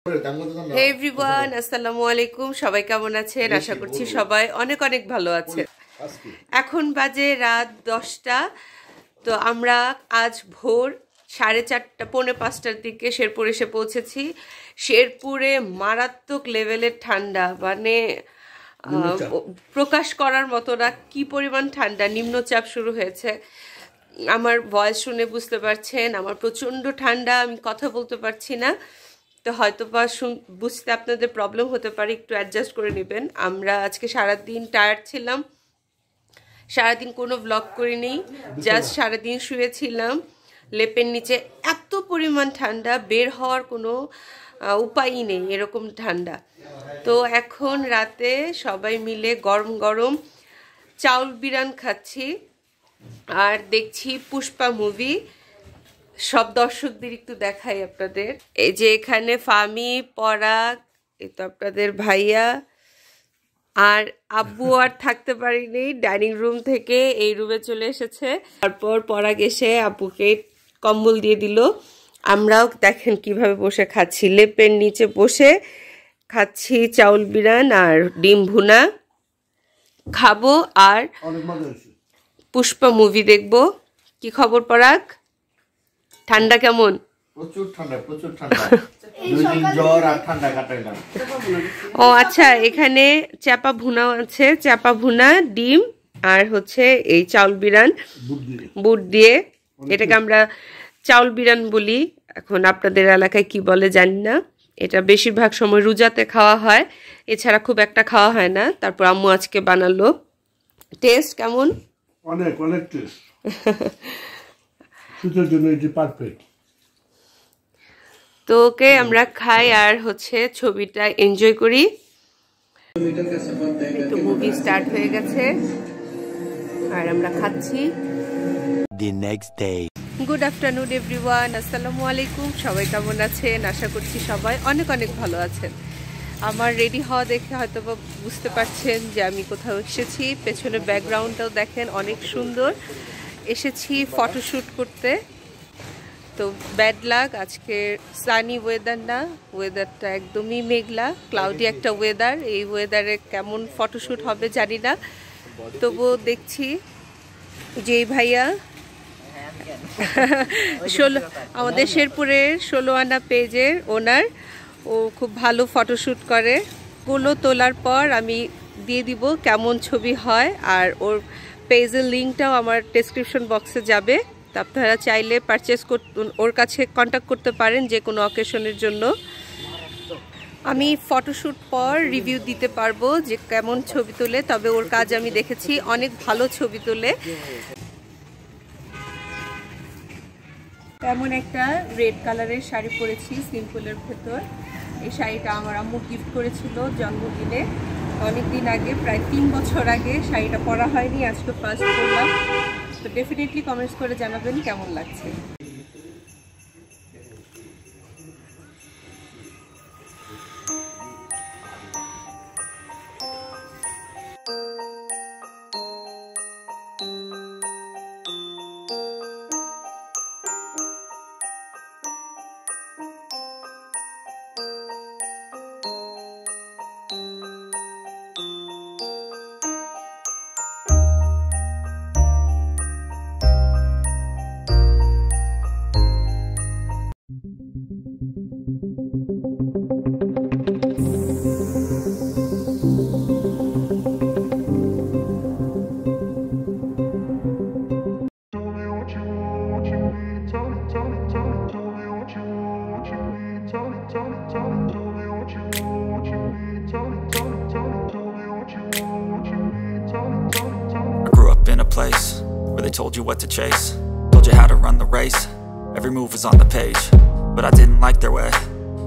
হে everyone, আসসালামু আলাইকুম। সবাই কেমন আছেন? আশা করছি সবাই অনেক অনেক ভালো আছেন। এখন বাজে রাত 10টা। তো আমরা আজ ভোর 4:30 পৌনে 5টার দিকে শেরপুর এসে পৌঁছেছি। শেরপুরে মারাত্মক লেভেলের ঠান্ডা, মানে প্রকাশ করার মতো না কি পরিমাণ ঠান্ডা। নিম্নচাপ শুরু হয়েছে। আমার ভয়েস শুনে বুঝতে পারছেন আমার প্রচণ্ড ঠান্ডা, আমি কথা বলতে পারছি না। তো হয়তো বা বুঝতে আপনাদের প্রবলেম হতে পারে, একটু অ্যাডজাস্ট করে নেবেন। আমরা আজকে সারাদিন টায়ার্ড ছিলাম, সারাদিন কোনো ব্লগ করিনি, জাস্ট সারাদিন শুয়েছিলাম লেপের নিচে। এত পরিমাণ ঠান্ডা, বের হওয়ার কোনো উপায়ই নেই, এরকম ঠান্ডা। তো এখন রাতে সবাই মিলে গরম গরম চাউল বিরান খাচ্ছি আর দেখছি পুষ্পা মুভি। সব দর্শকদের একটু দেখাই আপনাদের। এই যে এখানে ফামি, পরাগ, এই তো আপনাদের ভাইয়া আর আব্বু আর থাকতে পারিনি, ডাইনিং রুম থেকে এই রুমে চলে এসেছে। তারপর পরাগ এসে আব্বুকে কম্বল দিয়ে দিল। আমরাও দেখেন কিভাবে বসে খাচ্ছি, লেপের নিচে বসে খাচ্ছি চাউল বিরান আর ডিম ভুনা খাবো আর পুষ্পা মুভি দেখবো। কি খবর পরাগ? ঠান্ডা কেমন? প্রচুর ঠান্ডা, প্রচুর ঠান্ডা। দুই দিন জ্বর আর ঠান্ডা কাটাইলাম। ও আচ্ছা, এখানে চাপা ভুনাও আছে, চাপা ভুনা, ডিম আর হচ্ছে এই চাউল বিরান বুট দিয়ে। এটাকে আমরা চাউল বিরান বলি, এখন আপনাদের এলাকায় কি বলে জানি না। এটা বেশিরভাগ সময় রোজাতে খাওয়া হয়, এছাড়া খুব একটা খাওয়া হয় না। তারপর আম্মু আজকে বানালো। টেস্ট কেমন? অনেক অনেক টেস্ট। সুতোর জন্য এটি পারফেক্ট। তো ওকে আমরা খাই আর হচ্ছে ছবিটা এনজয় করি। তো মুভি স্টার্ট হয়ে গেছে আর আমরা খাচ্ছি। The next day. Good afternoon everyone, আসসালামু আলাইকুম। সবাই কেমন আছেন? আশা করছি সবাই অনেক অনেক ভালো আছেন। আমার রেডি হওয়া দেখে হয়তো বুঝতে পারছেন যে আমি কোথাও এসেছি। পেছনে ব্যাকগ্রাউন্ডটাও দেখেন অনেক সুন্দর। এসেছি ফটোশ্যুট করতে। তো ব্যাড লাক, আজকে সানি ওয়েদার না, ওয়েদারটা একদমই মেঘলা, ক্লাউডি একটা ওয়েদার। এই ওয়েদারে কেমন ফটোশ্যুট হবে জানি না, তবুও দেখছি যে এই ভাইয়া আমাদের শেরপুরের 16 আনা পেজের ওনার, ও খুব ভালো ফটোশ্যুট করে। গুলো তোলার পর আমি দিয়ে দিব কেমন ছবি হয়, আর ওর পেজের লিঙ্কটাও আমার ডেসক্রিপশন বক্সে যাবে। তো আপনারা চাইলে পারচেস ওর কাছে কন্ট্যাক্ট করতে পারেন যে কোনো অকেশনের জন্য। আমি ফটোশ্যুট পর রিভিউ দিতে পারবো যে কেমন ছবি তোলে, তবে ওর কাজ আমি দেখেছি, অনেক ভালো ছবি তোলে। এমন একটা রেড কালারের শাড়ি পরেছি সিম্পলের ভেতর। এই শাড়িটা আমার আম্মু গিফট করেছিল জন্মদিনে অনেক দিন আগে, প্রায় 3 বছর আগে। শাড়িটা পরা হয়নি, আজকে ফার্স্ট পরলাম। তো ডেফিনেটলি কমেন্টস করে জানাবেন কেমন লাগছে। Place where they told you what to chase, told you how to run the race. Every move was on the page, but I didn't like their way.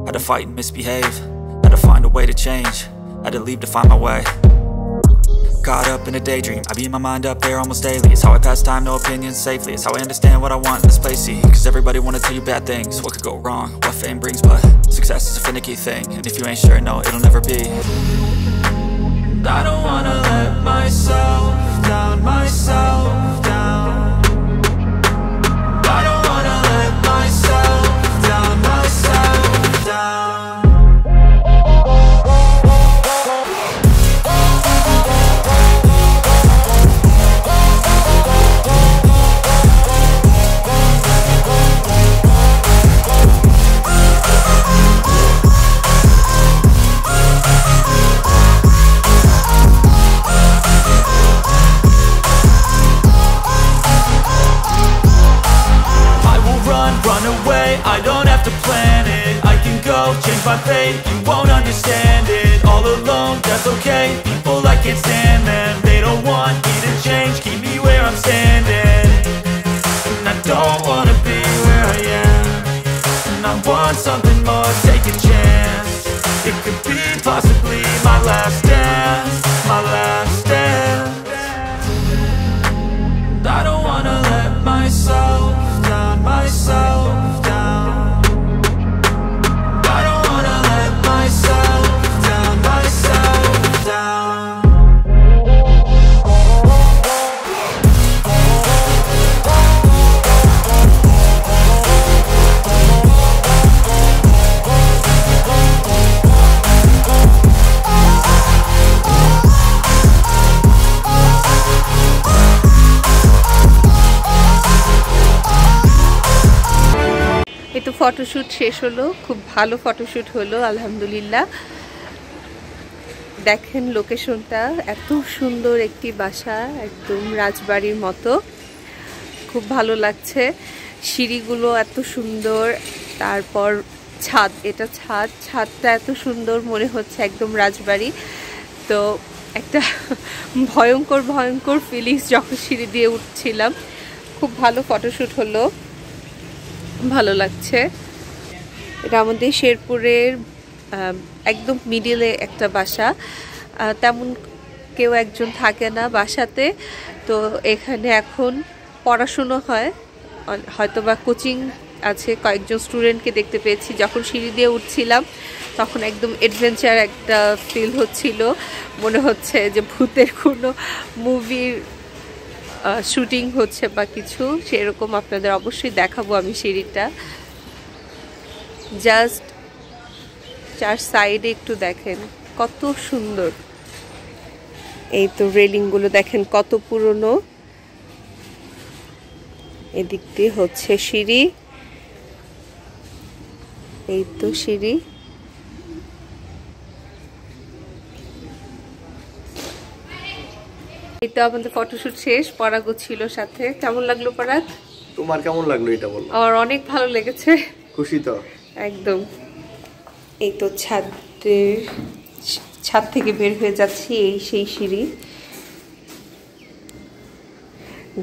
Had to fight and misbehave, had to find a way to change, had to leave to find my way. Caught up in a daydream, I beat my mind up there almost daily. It's how I pass time, no opinions safely. It's how I understand what I want in this place, see. Cause everybody wanna tell you bad things, what could go wrong, what fame brings. But success is a finicky thing, and if you ain't sure, no, it'll never be. I don't wanna let myself down, myself down. I don't wanna let myself down, myself down. lose my faith, you won't understand it. All alone, that's okay. People, I can't stand them. They don't want me to change, keep me where I'm standing. And I don't wanna be where I am. And I want something more, take a chance. It could be possibly my last dance, my last dance. And I don't wanna let myself down, myself down. I don't wanna let myself down, myself down. এই তো photoshoot শেষ হলো, খুব ভালো photoshoot হলো আলহামদুলিল্লাহ। দেখেন লোকেশনটা, এত সুন্দর একটি বাসা, একদম রাজবাড়ির মতো, খুব ভালো লাগছে। সিঁড়িগুলো এত সুন্দর, তারপর ছাদ, এটা ছাদটা এত সুন্দর, মনে হচ্ছে একদম রাজবাড়ি। তো একটা ভয়ঙ্কর ফিলিংস যখন সিঁড়ি দিয়ে উঠছিলাম। খুব ভালো ফটোশ্যুট হলো, ভালো লাগছে। এটা আমাদের শেরপুরের একদম মিডিলে একটা বাসা, তেমন কেউ একজন থাকে না বাসাতে। তো এখানে এখন পড়াশুনো হয়, হয়তোবা কোচিং আছে। কয়েকজন স্টুডেন্টকে দেখতে পেয়েছি। যখন সিঁড়ি দিয়ে উঠছিলাম তখন একদম অ্যাডভেঞ্চার একটা ফিল হচ্ছিল, মনে হচ্ছে যে ভূতের কোনো মুভির শুটিং হচ্ছে বা কিছু সেরকম। আপনাদের অবশ্যই দেখাবো আমি সিঁড়িটা। জাস্ট চার সাইডে একটু দেখেন কত সুন্দর। এই তো রেলিংগুলো দেখেন কত পুরনো। এদিক দিয়ে হচ্ছে সিঁড়ি, এই তো সিঁড়ি। এই তো আমাদের ফটোশুট শেষ, পরাগও ছিল সাথে। কেমন লাগলো পরাগ? তোমার কেমন লাগলো এটা বলো। আমার অনেক ভালো লেগেছে। খুশি তো? একদম। এই তো ছাদ থেকে বের হয়ে যাচ্ছি, এই সেই সিঁড়ি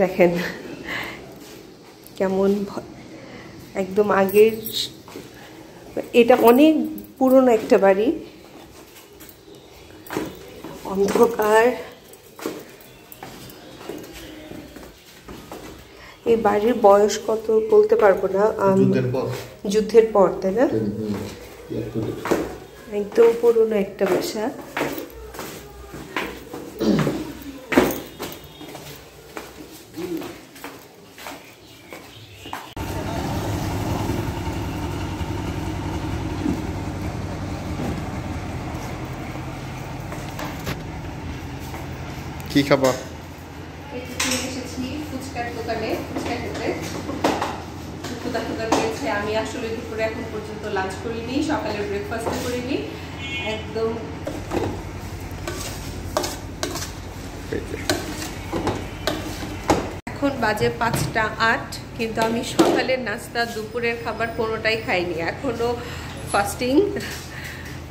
দেখেন কেমন একদম আগের। এটা অনেক পুরনো একটা বাড়ি, অন্ধকার। এই বাড়ির বয়স কত বলতে পারবো না, যুদ্ধের পর, তাই না? একদম পুরনো একটা বাসা। কি খাবা? এসেছি ফুচকার দোকানে, ফুচকা খেতে। আমি আসলে দুপুরে এখন পর্যন্ত লাঞ্চ করিনি, সকালে ব্রেকফাস্ট করিনি, একদম এখন বাজে 5টা 8, কিন্তু আমি সকালের নাস্তা দুপুরের খাবার কোনোটাই খাইনি, এখনো ফাস্টিং।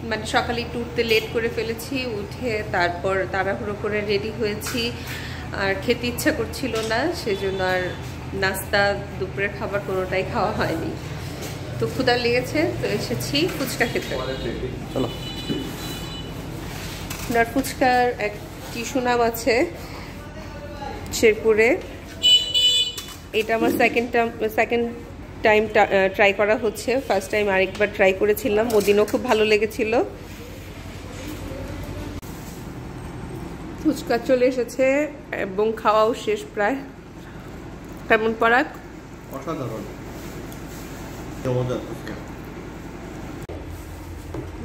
মানে সকালে একটু উঠতে লেট করে ফেলেছি, উঠে তারপর তাড়াহুড়ো করে রেডি হয়েছি, আর খেতে ইচ্ছা করছিল না, সেজন্য আর নাস্তা দুপুরের খাবার কোনোটাই খাওয়া হয়নি। তো ক্ষুধা লেগেছে, তো এসেছি ফুচকা খেতে। চলো। আপনার ফুচকার একটি সুনাম আছে শেরপুরে। এটা আমার সেকেন্ড টাইম ট্রাই করা হচ্ছে। ফার্স্ট টাইম আরেকবার ট্রাই করেছিলাম, ওদিনও খুব ভালো লেগেছিল। ফুচকা চলে এসেছে এবং খাওয়াও শেষ প্রায়। কেমন পরাগ? অসাধারণ,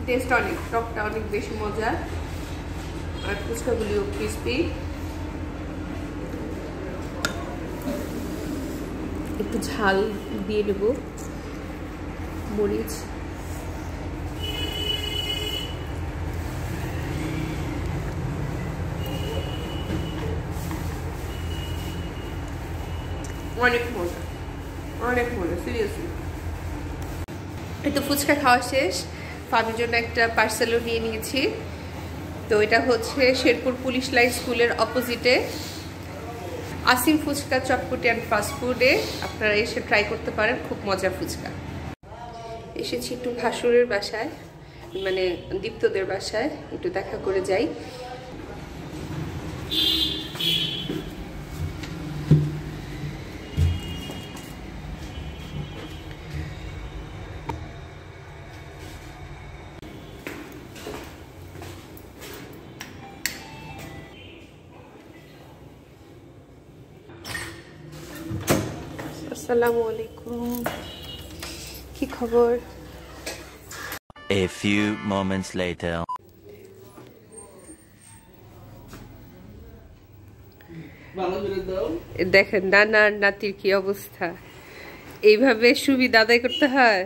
টেস্ট অনেক, টকটা অনেক বেশি মজা, আর ফুচকাগুলিও ক্রিস্পি। একটু ঝাল দিয়ে নেব, মরিচ। অনেক মজা, অনেক মজা, সিরিয়াসলি। এই তো ফুচকা খাওয়া শেষ, ফার্মের জন্য একটা পার্সেলও নিয়ে নিয়েছি। তো এটা হচ্ছে শেরপুর পুলিশ লাইন স্কুলের অপোজিটে আসিম ফুচকা চটপটি অ্যান্ড ফাস্টফুডে আপনারা এসে ট্রাই করতে পারেন, খুব মজার ফুচকা। এসেছি একটু ভাসুরের বাসায়, মানে দীপ্তদের বাসায়, একটু দেখা করে যাই। আসসালামু আলাইকুম, কি খবর? A few moments later. দেখেন নানা আর নাতির কি অবস্থা, এইভাবে সুবিধা আদায় করতে হয়।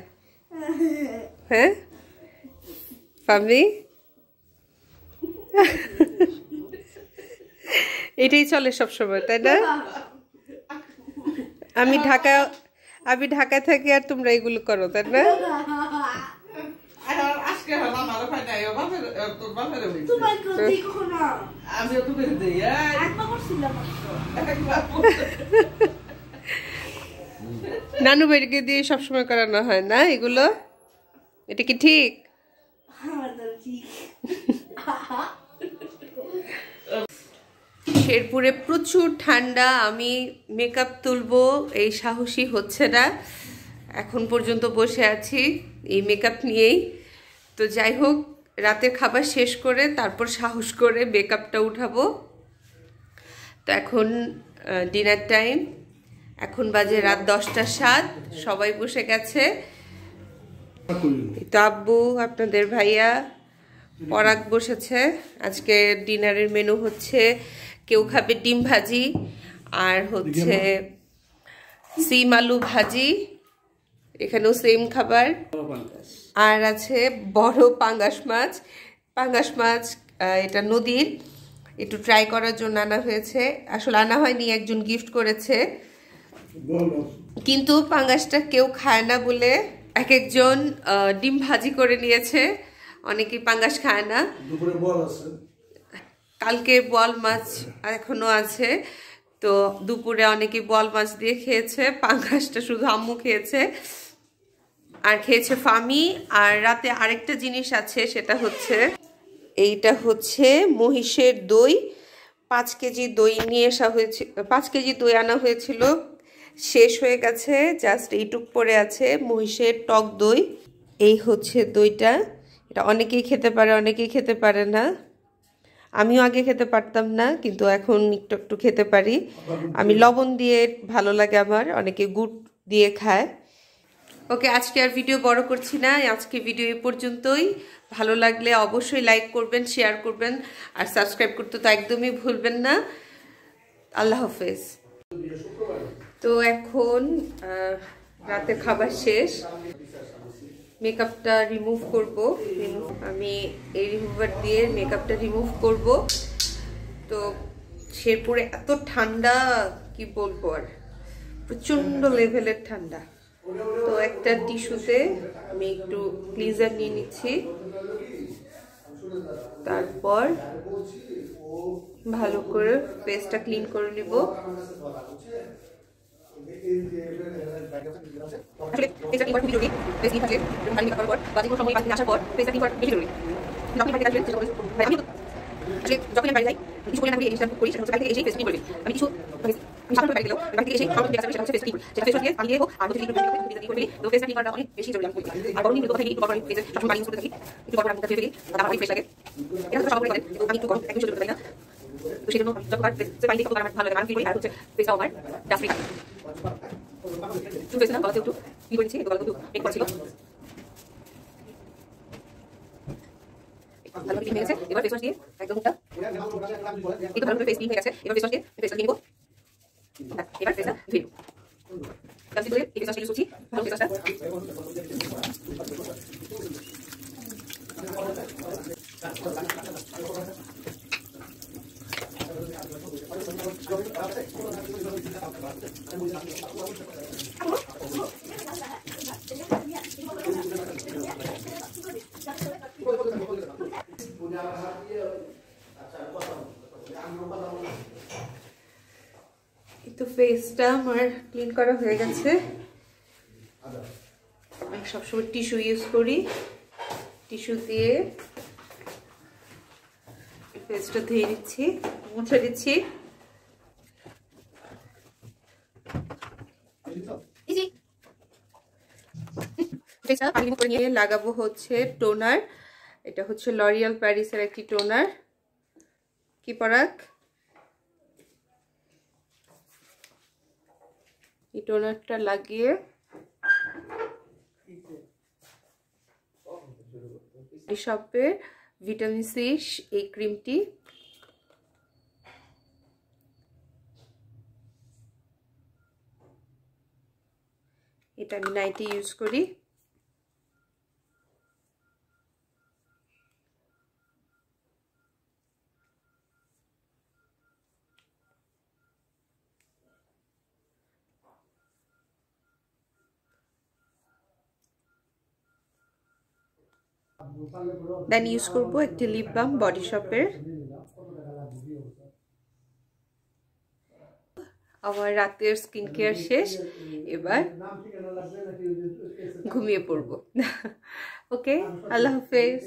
হ্যাঁ ফামি, এটাই চলে সবসময়, তাই না? আমি ঢাকায় থাকি আর তোমরা এগুলো করো, তাই না? নানু বাড়িকে দিয়ে সবসময় করানো হয় না এগুলো, এটা কি ঠিক? শেরপুরে প্রচুর ঠান্ডা, আমি মেকআপ তুলবো এই সাহসী হচ্ছে না, এখন পর্যন্ত বসে আছি এই মেকআপ নিয়েই। তো যাই হোক, রাতের খাবার শেষ করে তারপর সাহস করে মেকআপটা উঠাবো। তো এখন ডিনার টাইম, এখন বাজে রাত 10:07, সবাই বসে গেছে। তো আব্বু, আপনাদের ভাইয়া, পরাগ বসেছে। আজকে ডিনারের মেনু হচ্ছে, কেউ খাবে ডিম ভাজি আর হচ্ছে সিম আলু ভাজি, এখানেও সেম খাবার। আর আছে বড় পাঙ্গাস মাছ, এটা নদীর, একটু ট্রাই করার জন্য আনা হয়েছে। আসলে আনা হয়নি, একজন গিফট করেছে, কিন্তু পাঙ্গাসটা কেউ খায় না বলে এক একজন ডিম ভাজি করে নিয়েছে, অনেকেই পাঙ্গাস খায় না। কালকে বোয়াল মাছ এখনো আছে, তো দুপুরে অনেকে বোয়াল মাছ দিয়ে খেয়েছে, পাঙ্গাসটা শুধু আম্মু খেয়েছে আর খেয়েছে ফামি। আর রাতে আরেকটা জিনিস আছে, সেটা হচ্ছে এইটা হচ্ছে মহিষের দই, 5 কেজি দই নিয়ে আসা হয়েছে, 5 কেজি দই আনা হয়েছিল, শেষ হয়ে গেছে, জাস্ট এইটুক পরে আছে, মহিষের টক দই। এই হচ্ছে দইটা, এটা অনেকেই খেতে পারে, অনেকেই খেতে পারে না। আমিও আগে খেতে পারতাম না, কিন্তু এখন একটু একটু খেতে পারি। আমি লবণ দিয়ে ভালো লাগে আমার, অনেকে গুড় দিয়ে খায়। ওকে, আজকে আর ভিডিও বড় করছি না, আজকে ভিডিও এই পর্যন্তই। ভালো লাগলে অবশ্যই লাইক করবেন, শেয়ার করবেন, আর সাবস্ক্রাইব করতে তো একদমই ভুলবেন না। আল্লাহ হাফেজ। তো এখন রাতের খাবার শেষ, মেকআপটা রিমুভ করব। আমি এই রিমুভার দিয়ে মেকআপটা রিমুভ করব। তো শেরপুরে এত ঠান্ডা, কি বলবো আর, প্রচন্ড লেভেলের ঠান্ডা। তো একটা টিস্যুতে আমি একটু ক্লিনজার নিয়ে নিচ্ছি, তারপর ভালো করে ফেসটা ক্লিন করে নিব। যখন আমি বাড়ি যাই কিছু পরিমাণ এই জিনিসটা করি, সেটা হচ্ছে বাড়ি থেকে এসেই ফেস ক্লিন করে দিই। আমি কিছু সাধারণ বাড়ি দিলেও বাড়ি থেকে এসেই সব যেটা সেটা হচ্ছে ফেস ক্লিন, সেটা ফেস দিয়ে পানি দিয়ে হোক আর হচ্ছে ক্লিন করে দিই। তো ফেসটা ক্লিন করাটা অনেক বেশি জরুরি আমি করি। আর গরম দিনে তো থাকি, একটু গরম ফেসে সবসময় পানি ইউজ করতে থাকি, একটু গরম মুখটা ধুয়ে ফেলি, তারপর অনেক ফ্রেশ লাগে। এটা হচ্ছে সব করে আমি একটু গরম একদম সহ্য করতে পারি না, তো সেই জন্য যতবার ফেসে পানি দিয়ে ততবার আমার ভালো লাগে, আমি ফিল করি। আর হচ্ছে ফেসটাও আমার ডাস্ট ফ্রি, ফেসে না গলাতে একটু ক্লিন করেছি, গলাতে একটু মেক করেছিল, ভালো ক্লিন হয়ে গেছে। এবার ফেস ওয়াশ দিয়ে একদম মুখটা একটু ভালো করে ফেস ক্লিন হয়ে গেছে। এবার ফেস ওয়াশ দিয়ে ফেসটা ক্লিন করব, এবার ফেসটা ধুয়ে নেব। কালকে ধরে এই ফেস ওয়াশ ইউজ করছি, ভালো ফেস ওয়াশটা এই তো ফেসটা আমার ক্লিন করা হয়ে গেছে। আমি সবসময় টিস্যু ইউজ করি, টিস্যু দিয়ে ফেসটা ধুয়ে নিচ্ছি, মুছে দিচ্ছি। লাগাবো হচ্ছে টোনার, এটা হচ্ছে লরিয়াল প্যারিসের একটি টোনার। কি পরাগ, এই টোনারটা লাগিয়ে শপের ভিটামিন সি এই ক্রিমটি, এটা আমি নাইটে ইউজ করি। দেন ইউজ করবো একটি লিপ বাম বডি শপের। আমার রাতের স্কিন কেয়ার শেষ, এবার ঘুমিয়ে পড়বো। ওকে, আল্লাহ হাফেজ।